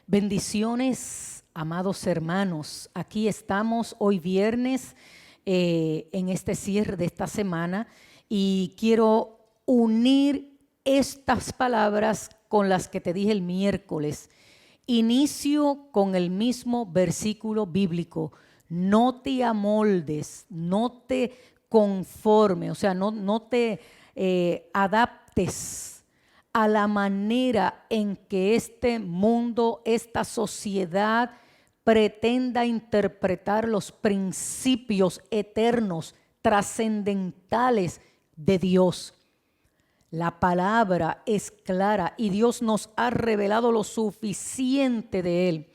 Bendiciones, amados hermanos. Aquí estamos hoy viernes en este cierre de esta semana y quiero unir estas palabras con las que te dije el miércoles. Inicio con el mismo versículo bíblico. No te amoldes, no te conformes, o sea, no te adaptes a la manera en que este mundo, esta sociedad pretenda interpretar los principios eternos, trascendentales de Dios. La palabra es clara y Dios nos ha revelado lo suficiente de Él.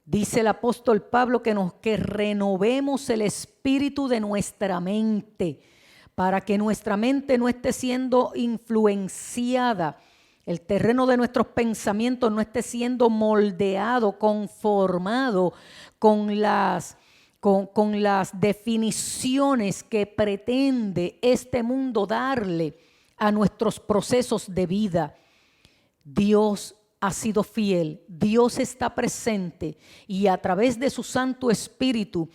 Dice el apóstol Pablo que renovemos el espíritu de nuestra mente, para que nuestra mente no esté siendo influenciada, el terreno de nuestros pensamientos no esté siendo moldeado, conformado con las definiciones que pretende este mundo darle a nuestros procesos de vida. Dios ha sido fiel, Dios está presente y a través de su Santo Espíritu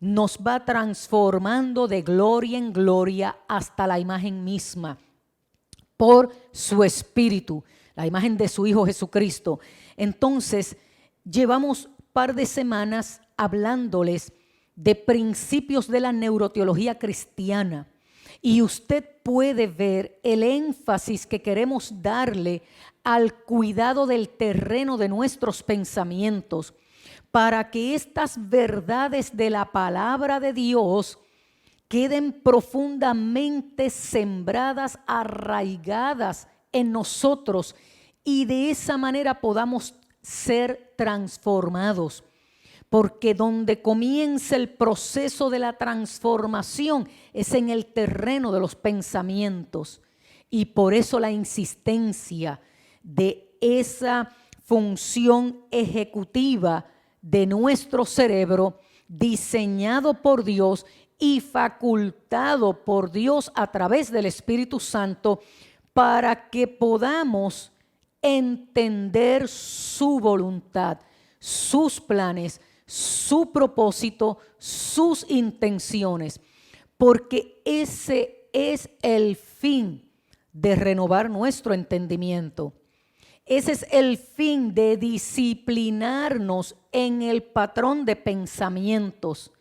nos va transformando de gloria en gloria hasta la imagen misma por su Espíritu, la imagen de su Hijo Jesucristo. Entonces, llevamos un par de semanas hablándoles de principios de la neuroteología cristiana y usted puede ver el énfasis que queremos darle al cuidado del terreno de nuestros pensamientos, para que estas verdades de la palabra de Dios queden profundamente sembradas, arraigadas en nosotros y de esa manera podamos ser transformados. Porque donde comienza el proceso de la transformación es en el terreno de los pensamientos. Y por eso la insistencia de esa función ejecutiva de nuestro cerebro, diseñado por Dios y facultado por Dios a través del Espíritu Santo, para que podamos entender su voluntad, sus planes, su propósito, sus intenciones, porque ese es el fin de renovar nuestro entendimiento. Ese es el fin de disciplinarnos en el patrón de pensamientos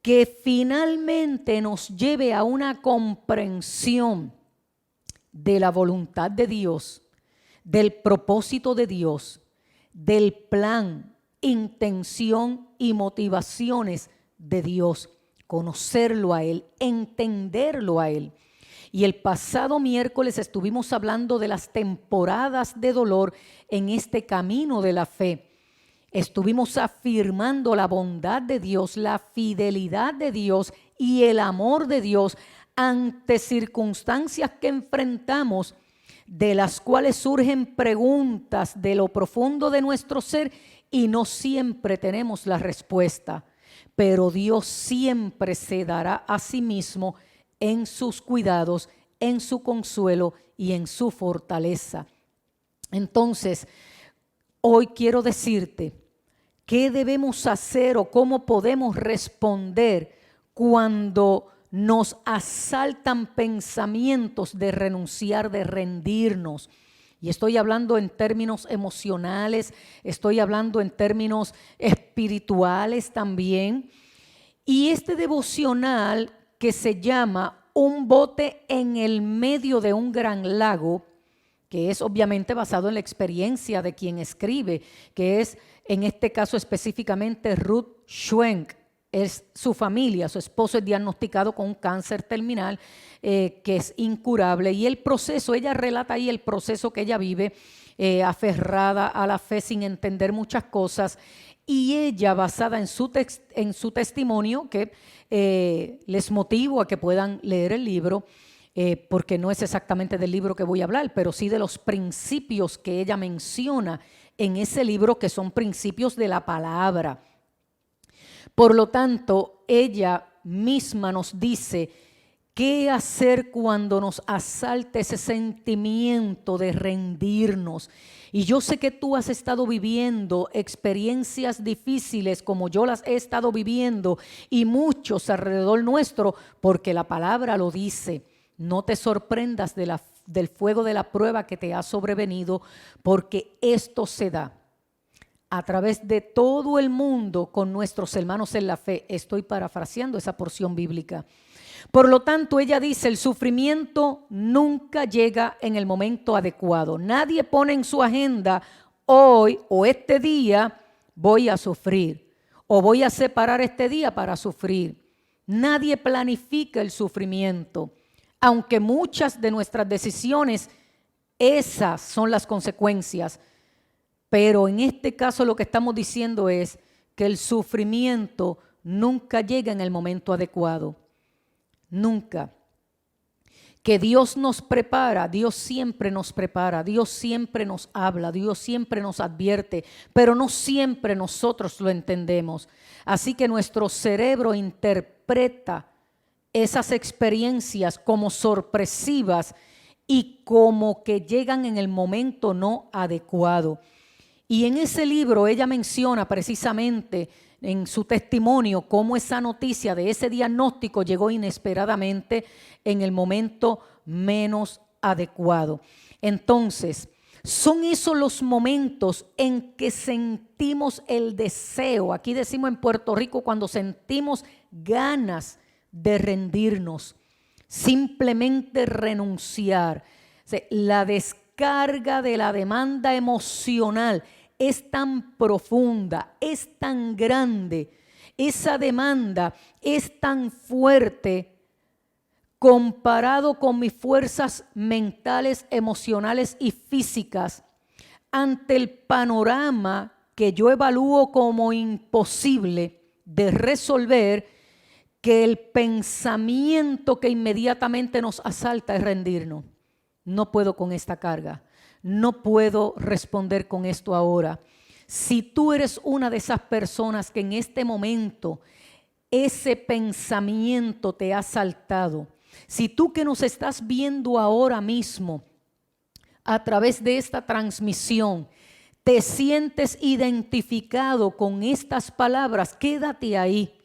que finalmente nos lleve a una comprensión de la voluntad de Dios, del propósito de Dios, del plan, intención y motivaciones de Dios, conocerlo a Él, entenderlo a Él. Y el pasado miércoles estuvimos hablando de las temporadas de dolor en este camino de la fe. Estuvimos afirmando la bondad de Dios, la fidelidad de Dios y el amor de Dios ante circunstancias que enfrentamos, de las cuales surgen preguntas de lo profundo de nuestro ser y no siempre tenemos la respuesta. Pero Dios siempre se dará a sí mismo en sus cuidados, en su consuelo y en su fortaleza. Entonces, hoy quiero decirte qué debemos hacer o cómo podemos responder cuando nos asaltan pensamientos de renunciar, de rendirnos. Y estoy hablando en términos emocionales, estoy hablando en términos espirituales también. Y este devocional que se llama Un bote en el medio de un gran lago, que es obviamente basado en la experiencia de quien escribe, que es en este caso específicamente Ruth Schwenk. Es su familia, su esposo es diagnosticado con un cáncer terminal que es incurable, y el proceso, ella relata ahí el proceso que ella vive, aferrada a la fe sin entender muchas cosas, y ella, basada en su testimonio, que les motivo a que puedan leer el libro, porque no es exactamente del libro que voy a hablar, pero sí de los principios que ella menciona en ese libro, que son principios de la palabra. Por lo tanto, ella misma nos dice ¿Qué hacer cuando nos asalta ese sentimiento de rendirnos? Y yo sé que tú has estado viviendo experiencias difíciles como yo las he estado viviendo y muchos alrededor nuestro, porque la palabra lo dice. No te sorprendas del fuego de la prueba que te ha sobrevenido, porque esto se da a través de todo el mundo con nuestros hermanos en la fe. Estoy parafraseando esa porción bíblica. Por lo tanto, ella dice, el sufrimiento nunca llega en el momento adecuado. Nadie pone en su agenda, hoy o este día voy a sufrir, o voy a separar este día para sufrir. Nadie planifica el sufrimiento, aunque muchas de nuestras decisiones, esas son las consecuencias. Pero en este caso lo que estamos diciendo es que el sufrimiento nunca llega en el momento adecuado. Nunca. Que Dios nos prepara, Dios siempre nos prepara, Dios siempre nos habla, Dios siempre nos advierte, pero no siempre nosotros lo entendemos. Así que nuestro cerebro interpreta esas experiencias como sorpresivas y como que llegan en el momento no adecuado. Y en ese libro ella menciona precisamente en su testimonio cómo esa noticia de ese diagnóstico llegó inesperadamente en el momento menos adecuado. Entonces, son esos los momentos en que sentimos el deseo, aquí decimos en Puerto Rico, cuando sentimos ganas de rendirnos, simplemente renunciar. O sea, la descarga de la demanda emocional es tan profunda, es tan grande, esa demanda es tan fuerte comparado con mis fuerzas mentales, emocionales y físicas ante el panorama que yo evalúo como imposible de resolver, que el pensamiento que inmediatamente nos asalta es rendirnos. No puedo con esta carga. No puedo responder con esto ahora. Si tú eres una de esas personas que en este momento ese pensamiento te ha asaltado, si tú que nos estás viendo ahora mismo a través de esta transmisión, te sientes identificado con estas palabras, quédate ahí.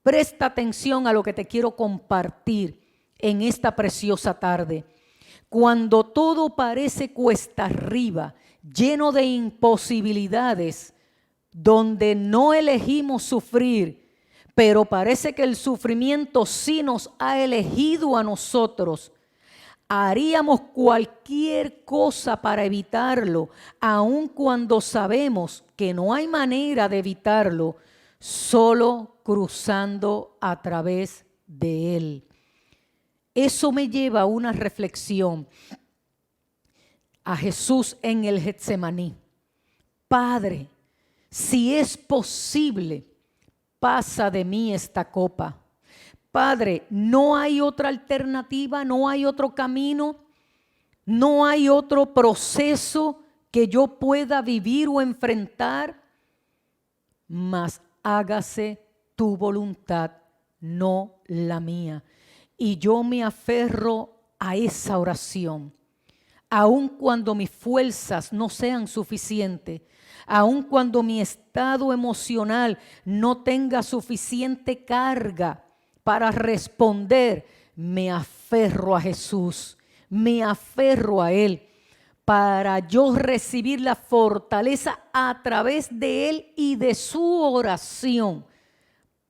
Presta atención a lo que te quiero compartir en esta preciosa tarde. Cuando todo parece cuesta arriba, lleno de imposibilidades, donde no elegimos sufrir, pero parece que el sufrimiento sí nos ha elegido a nosotros, haríamos cualquier cosa para evitarlo, aun cuando sabemos que no hay manera de evitarlo, solo cruzando a través de él. Eso me lleva a una reflexión a Jesús en el Getsemaní. Padre, si es posible, pasa de mí esta copa. Padre, no hay otra alternativa, no hay otro camino, no hay otro proceso que yo pueda vivir o enfrentar, mas hágase tu voluntad, no la mía. Y yo me aferro a esa oración, aun cuando mis fuerzas no sean suficientes, aun cuando mi estado emocional no tenga suficiente carga para responder, me aferro a Jesús, me aferro a Él, para yo recibir la fortaleza a través de Él y de su oración,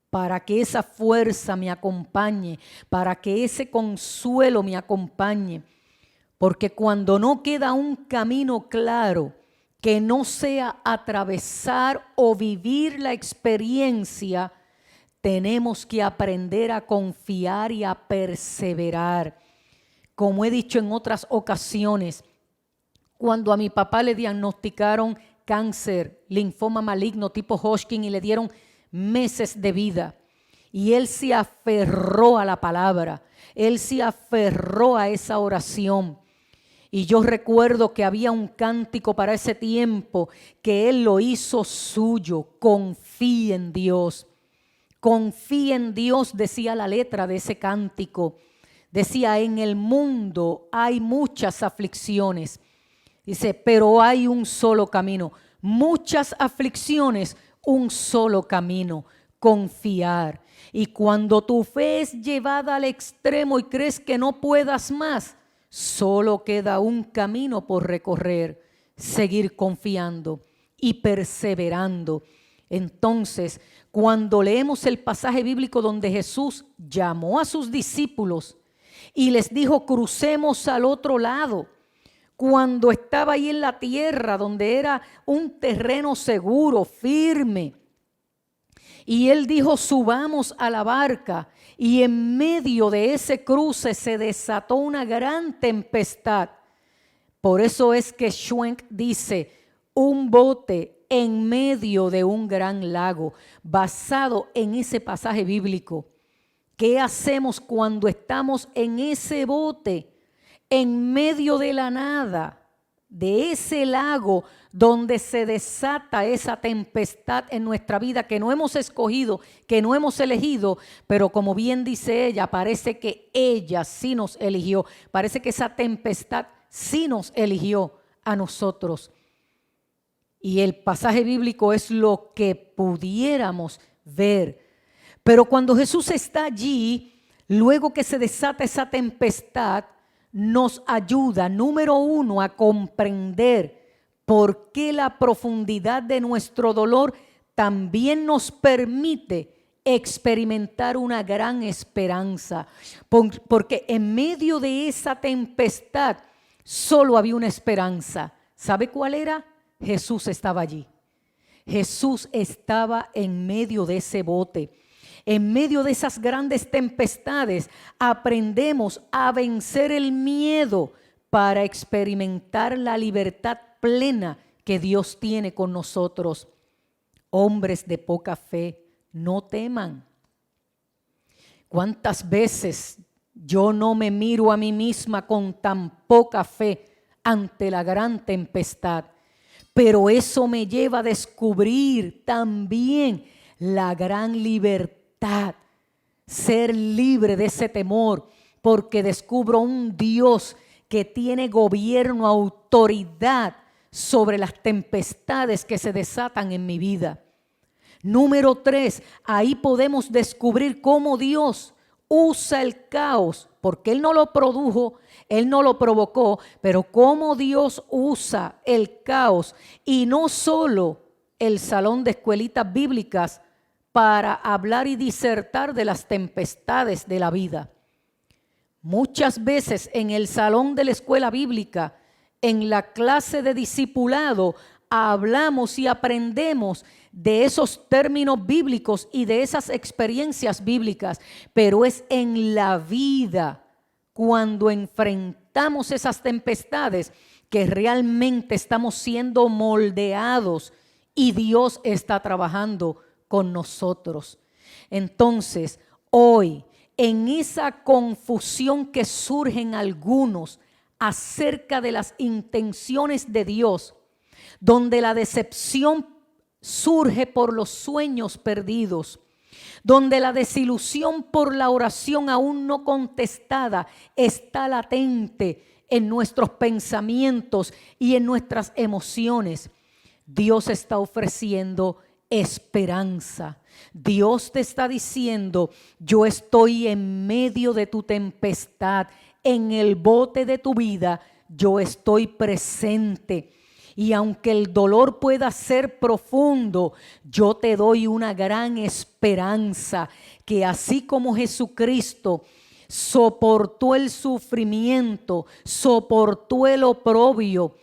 para que esa fuerza me acompañe, para que ese consuelo me acompañe. Porque cuando no queda un camino claro que no sea atravesar o vivir la experiencia, tenemos que aprender a confiar y a perseverar. Como he dicho en otras ocasiones, cuando a mi papá le diagnosticaron cáncer, linfoma maligno tipo Hodgkin y le dieron meses de vida, y él se aferró a la palabra, él se aferró a esa oración. Y yo recuerdo que había un cántico para ese tiempo que él lo hizo suyo: confía en Dios, Confía en Dios, decía la letra de ese cántico. Decía, en el mundo hay muchas aflicciones. Dice, pero hay un solo camino. Muchas aflicciones, un solo camino. Confiar. Y cuando tu fe es llevada al extremo y crees que no puedas más, solo queda un camino por recorrer. Seguir confiando y perseverando. Entonces, cuando leemos el pasaje bíblico donde Jesús llamó a sus discípulos y les dijo, crucemos al otro lado, cuando estaba ahí en la tierra, donde era un terreno seguro, firme, y él dijo, subamos a la barca, y en medio de ese cruce se desató una gran tempestad. Por eso es que Schwenk dice, un bote en medio de un gran lago, basado en ese pasaje bíblico. ¿Qué hacemos cuando estamos en ese bote, en medio de la nada, de ese lago donde se desata esa tempestad en nuestra vida que no hemos escogido, que no hemos elegido, pero como bien dice ella, parece que ella sí nos eligió, parece que esa tempestad sí nos eligió a nosotros? Y el pasaje bíblico es lo que pudiéramos ver. Pero cuando Jesús está allí, luego que se desata esa tempestad, nos ayuda, número uno, a comprender por qué la profundidad de nuestro dolor también nos permite experimentar una gran esperanza. Porque en medio de esa tempestad solo había una esperanza. ¿Sabe cuál era? Jesús estaba allí. Jesús estaba en medio de ese bote. En medio de esas grandes tempestades aprendemos a vencer el miedo para experimentar la libertad plena que Dios tiene con nosotros. Hombres de poca fe, no teman. ¿Cuántas veces yo no me miro a mí misma con tan poca fe ante la gran tempestad? Pero eso me lleva a descubrir también la gran libertad, ser libre de ese temor, porque descubro un Dios que tiene gobierno, autoridad sobre las tempestades que se desatan en mi vida. Número 3, ahí podemos descubrir cómo Dios usa el caos, porque Él no lo produjo, Él no lo provocó, pero cómo Dios usa el caos y no solo el salón de escuelitas bíblicas para hablar y disertar de las tempestades de la vida. Muchas veces en el salón de la escuela bíblica, en la clase de discipulado, hablamos y aprendemos de esos términos bíblicos y de esas experiencias bíblicas, pero es en la vida cuando enfrentamos esas tempestades que realmente estamos siendo moldeados y Dios está trabajando con nosotros. Entonces, hoy, en esa confusión que surge en algunos acerca de las intenciones de Dios, donde la decepción surge por los sueños perdidos, donde la desilusión por la oración aún no contestada está latente en nuestros pensamientos y en nuestras emociones, Dios está ofreciendo esperanza. Dios te está diciendo, yo estoy en medio de tu tempestad, en el bote de tu vida, yo estoy presente. Y aunque el dolor pueda ser profundo, yo te doy una gran esperanza, que así como Jesucristo soportó el sufrimiento, soportó el oprobio,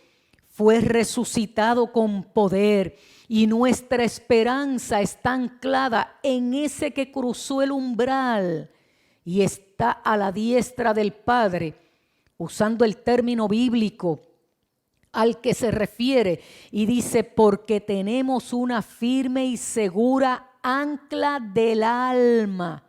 fue resucitado con poder, y nuestra esperanza está anclada en ese que cruzó el umbral y está a la diestra del Padre, usando el término bíblico al que se refiere, y dice, porque tenemos una firme y segura ancla del alma.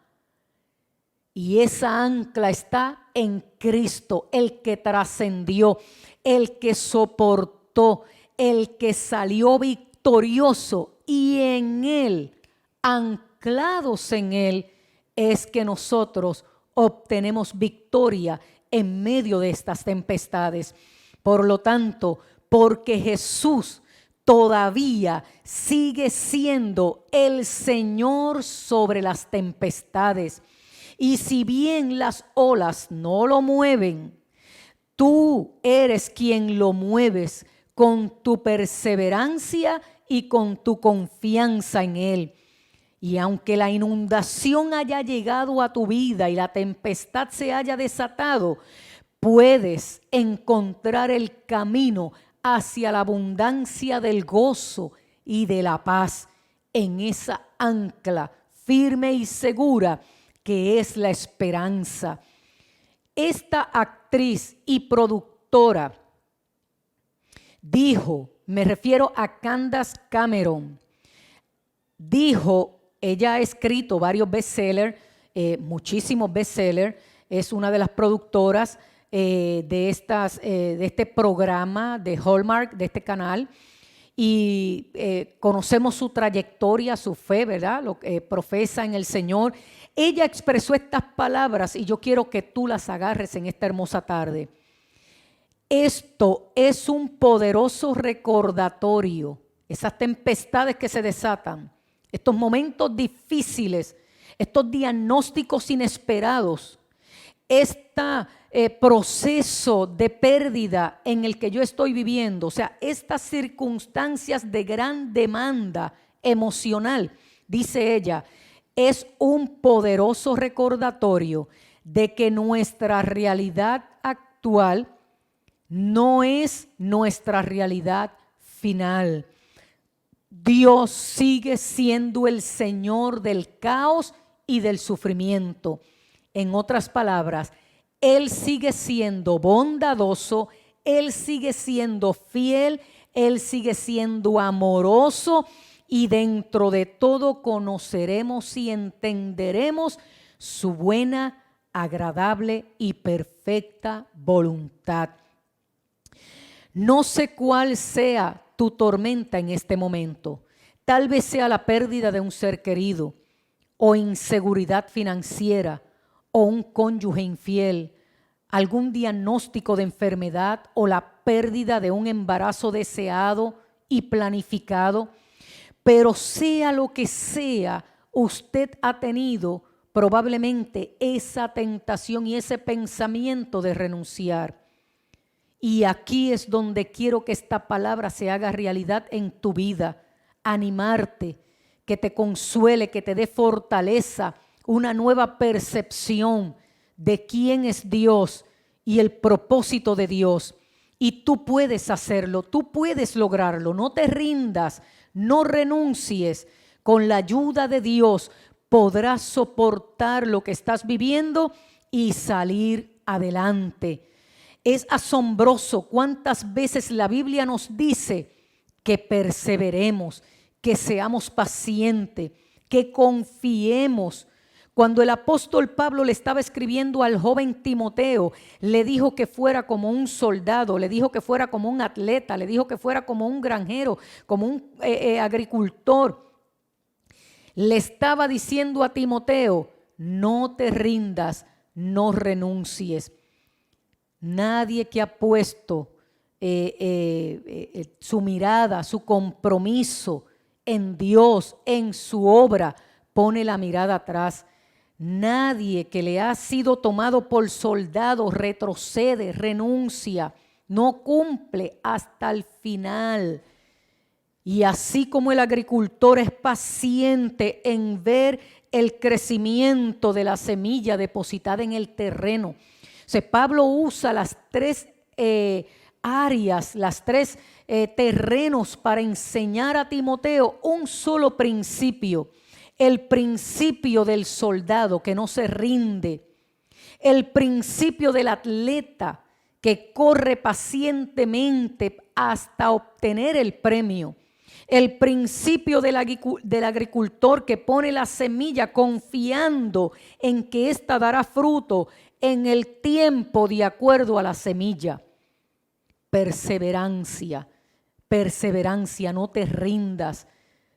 Y esa ancla está en Cristo, el que trascendió, el que soportó, el que salió victorioso, y en Él, anclado anclados en Él, es que nosotros obtenemos victoria en medio de estas tempestades. Por lo tanto, porque Jesús todavía sigue siendo el Señor sobre las tempestades, y si bien las olas no lo mueven, tú eres quien lo mueves con tu perseverancia y con tu confianza en Él. Y aunque la inundación haya llegado a tu vida y la tempestad se haya desatado, puedes encontrar el camino hacia la abundancia del gozo y de la paz en esa ancla firme y segura que es la esperanza. Esta actriz y productora dijo, me refiero a Candace Cameron, dijo, ella ha escrito varios bestsellers, muchísimos bestsellers, es una de las productoras de este programa de Hallmark, de este canal, y conocemos su trayectoria, su fe, ¿verdad? Lo que profesa en el Señor. Ella expresó estas palabras y yo quiero que tú las agarres en esta hermosa tarde. Esto es un poderoso recordatorio, esas tempestades que se desatan, estos momentos difíciles, estos diagnósticos inesperados, este proceso de pérdida en el que yo estoy viviendo, o sea, estas circunstancias de gran demanda emocional, dice ella, es un poderoso recordatorio de que nuestra realidad actual no es nuestra realidad final. Dios sigue siendo el Señor del caos y del sufrimiento. En otras palabras, Él sigue siendo bondadoso, Él sigue siendo fiel, Él sigue siendo amoroso, y dentro de todo conoceremos y entenderemos su buena, agradable y perfecta voluntad. No sé cuál sea tu tormenta en este momento. Tal vez sea la pérdida de un ser querido, o inseguridad financiera, o un cónyuge infiel, algún diagnóstico de enfermedad o la pérdida de un embarazo deseado y planificado. Pero sea lo que sea, usted ha tenido probablemente esa tentación y ese pensamiento de renunciar. Y aquí es donde quiero que esta palabra se haga realidad en tu vida, animarte, que te consuele, que te dé fortaleza, una nueva percepción de quién es Dios y el propósito de Dios. Y tú puedes hacerlo, tú puedes lograrlo, no te rindas, no renuncies. Con la ayuda de Dios podrás soportar lo que estás viviendo y salir adelante. Es asombroso cuántas veces la Biblia nos dice que perseveremos, que seamos pacientes, que confiemos. Cuando el apóstol Pablo le estaba escribiendo al joven Timoteo, le dijo que fuera como un soldado, le dijo que fuera como un atleta, le dijo que fuera como un granjero, como un agricultor. Le estaba diciendo a Timoteo, no te rindas, no renuncies. Nadie que ha puesto su mirada, su compromiso en Dios, en su obra, pone la mirada atrás. Nadie que le ha sido tomado por soldado retrocede, renuncia, no cumple hasta el final. Y así como el agricultor es paciente en ver el crecimiento de la semilla depositada en el terreno. O sea, Pablo usa las tres áreas, las tres terrenos para enseñar a Timoteo un solo principio. El principio del soldado que no se rinde, el principio del atleta que corre pacientemente hasta obtener el premio, el principio del agricultor que pone la semilla confiando en que ésta dará fruto en el tiempo de acuerdo a la semilla. Perseverancia, perseverancia, no te rindas.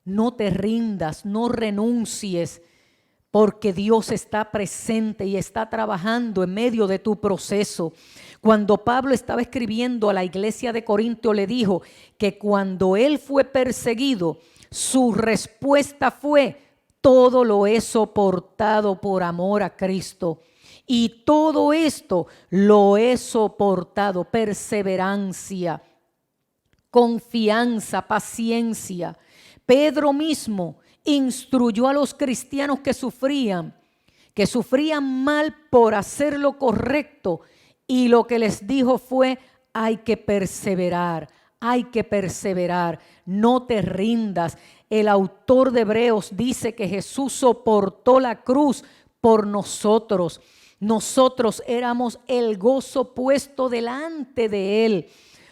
No te rindas, no renuncies, porque Dios está presente y está trabajando en medio de tu proceso. Cuando Pablo estaba escribiendo a la iglesia de Corinto, le dijo que cuando él fue perseguido, su respuesta fue: todo lo he soportado por amor a Cristo. Y todo esto lo he soportado, perseverancia, confianza, paciencia. Pedro mismo instruyó a los cristianos que sufrían mal por hacer lo correcto, y lo que les dijo fue: hay que perseverar, no te rindas. El autor de Hebreos dice que Jesús soportó la cruz por nosotros. Nosotros éramos el gozo puesto delante de Él.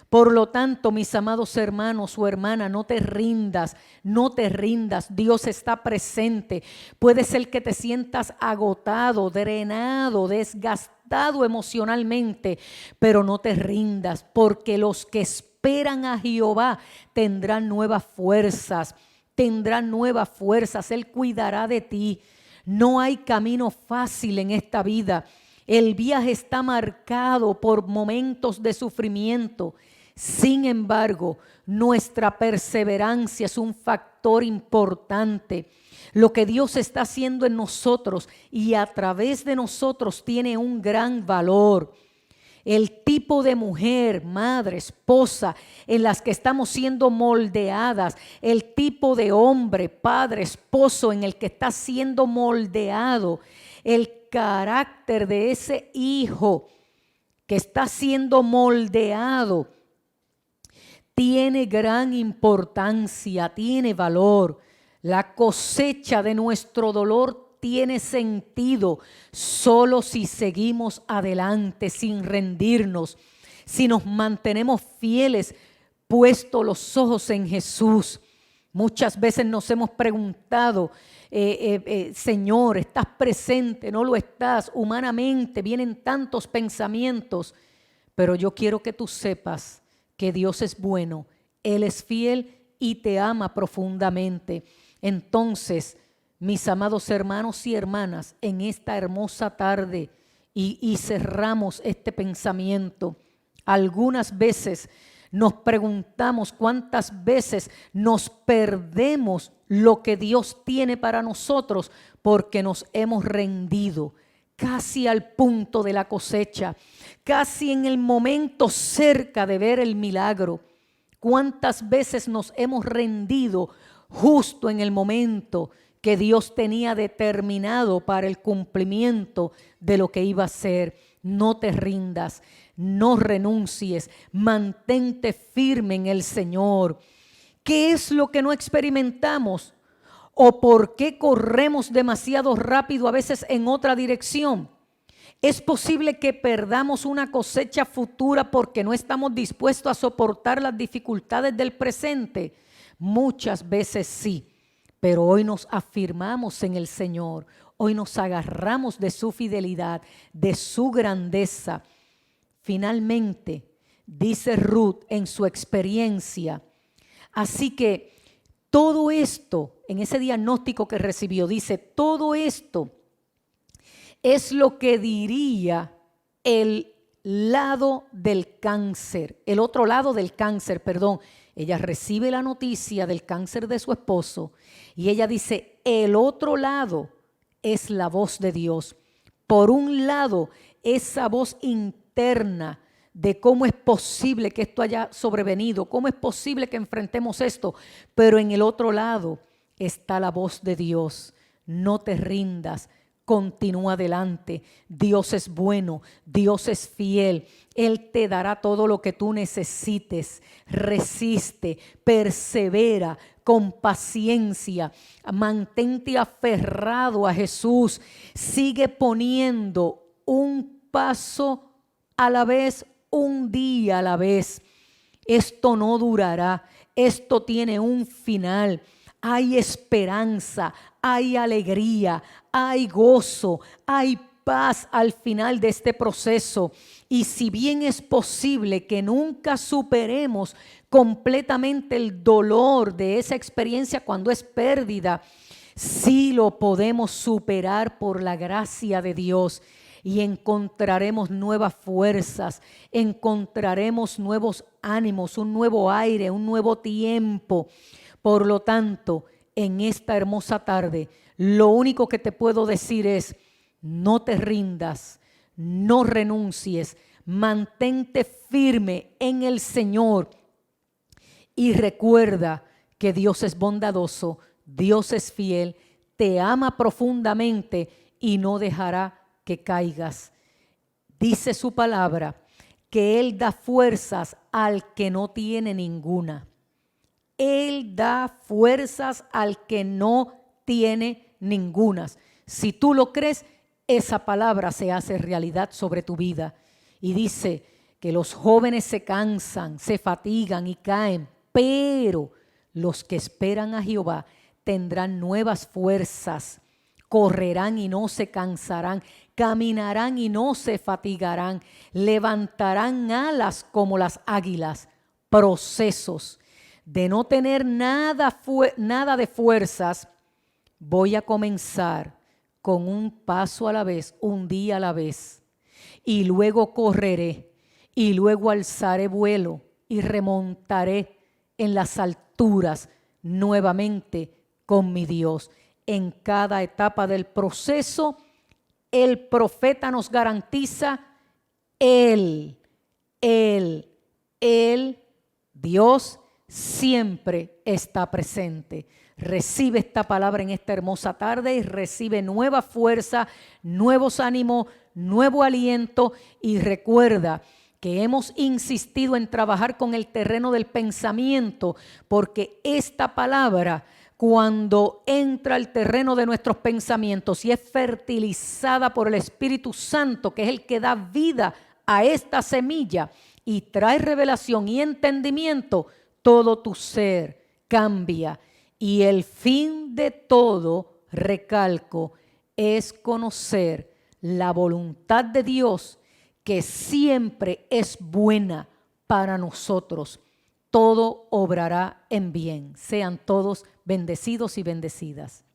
Por lo tanto, mis amados hermanos o hermanas, no te rindas, no te rindas. Dios está presente. Puede ser que te sientas agotado, drenado, desgastado emocionalmente, pero no te rindas, porque los que esperan a Jehová tendrán nuevas fuerzas. Él cuidará de ti. No hay camino fácil en esta vida. El viaje está marcado por momentos de sufrimiento. Sin embargo, nuestra perseverancia es un factor importante. Lo que Dios está haciendo en nosotros y a través de nosotros tiene un gran valor. El tipo de mujer, madre, esposa en las que estamos siendo moldeadas, el tipo de hombre, padre, esposo en el que está siendo moldeado, el carácter de ese hijo que está siendo moldeado, tiene gran importancia, tiene valor. La cosecha de nuestro dolor tiene sentido solo si seguimos adelante sin rendirnos, si nos mantenemos fieles, puestos los ojos en Jesús. Muchas veces nos hemos preguntado, Señor, ¿estás presente? ¿No lo estás? Humanamente vienen tantos pensamientos, pero yo quiero que tú sepas que Dios es bueno, Él es fiel y te ama profundamente. Entonces, mis amados hermanos y hermanas, en esta hermosa tarde y cerramos este pensamiento, algunas veces nos preguntamos cuántas veces nos perdemos lo que Dios tiene para nosotros porque nos hemos rendido casi al punto de la cosecha, casi en el momento cerca de ver el milagro. ¿Cuántas veces nos hemos rendido justo en el momento que Dios tenía determinado para el cumplimiento de lo que iba a hacer? No te rindas, no renuncies, mantente firme en el Señor. ¿Qué es lo que no experimentamos? ¿O por qué corremos demasiado rápido a veces en otra dirección? ¿Es posible que perdamos una cosecha futura porque no estamos dispuestos a soportar las dificultades del presente? Muchas veces sí, pero hoy nos afirmamos en el Señor, hoy nos agarramos de su fidelidad, de su grandeza. Finalmente, dice Ruth en su experiencia, así que todo esto, en ese diagnóstico que recibió, dice, todo esto es lo que diría el lado del cáncer, el otro lado del cáncer, perdón. Ella recibe la noticia del cáncer de su esposo y ella dice, el otro lado es la voz de Dios. Por un lado, esa voz interna de cómo es posible que esto haya sobrevenido, cómo es posible que enfrentemos esto, pero en el otro lado está la voz de Dios. No te rindas, continúa adelante. Dios es bueno, Dios es fiel. Él te dará todo lo que tú necesites. Resiste, persevera con paciencia. Mantente aferrado a Jesús. Sigue poniendo un paso a la vez, un día a la vez. Esto no durará. Esto tiene un final. Hay esperanza, hay alegría, hay gozo, hay paz al final de este proceso. Y si bien es posible que nunca superemos completamente el dolor de esa experiencia cuando es pérdida, sí lo podemos superar por la gracia de Dios y encontraremos nuevas fuerzas, encontraremos nuevos ánimos, un nuevo aire, un nuevo tiempo. Por lo tanto, en esta hermosa tarde, lo único que te puedo decir es: no te rindas, no renuncies, mantente firme en el Señor y recuerda que Dios es bondadoso, Dios es fiel, te ama profundamente y no dejará que caigas. Dice su palabra que Él da fuerzas al que no tiene ninguna. Él da fuerzas al que no tiene ningunas. Si tú lo crees, esa palabra se hace realidad sobre tu vida. Y dice que los jóvenes se cansan, se fatigan y caen, pero los que esperan a Jehová tendrán nuevas fuerzas, correrán y no se cansarán, caminarán y no se fatigarán, levantarán alas como las águilas. Procesos de no tener nada de fuerzas, voy a comenzar con un paso a la vez, un día a la vez, y luego correré, y luego alzaré vuelo y remontaré en las alturas nuevamente con mi Dios. En cada etapa del proceso, el profeta nos garantiza Él, Dios siempre está presente. Recibe esta palabra en esta hermosa tarde y recibe nueva fuerza, nuevos ánimos, nuevo aliento, y recuerda que hemos insistido en trabajar con el terreno del pensamiento, porque esta palabra, cuando entra al terreno de nuestros pensamientos y es fertilizada por el Espíritu Santo, que es el que da vida a esta semilla y trae revelación y entendimiento, todo tu ser cambia. Y el fin de todo, recalco, es conocer la voluntad de Dios, que siempre es buena para nosotros. Todo obrará en bien. Sean todos bendecidos y bendecidas.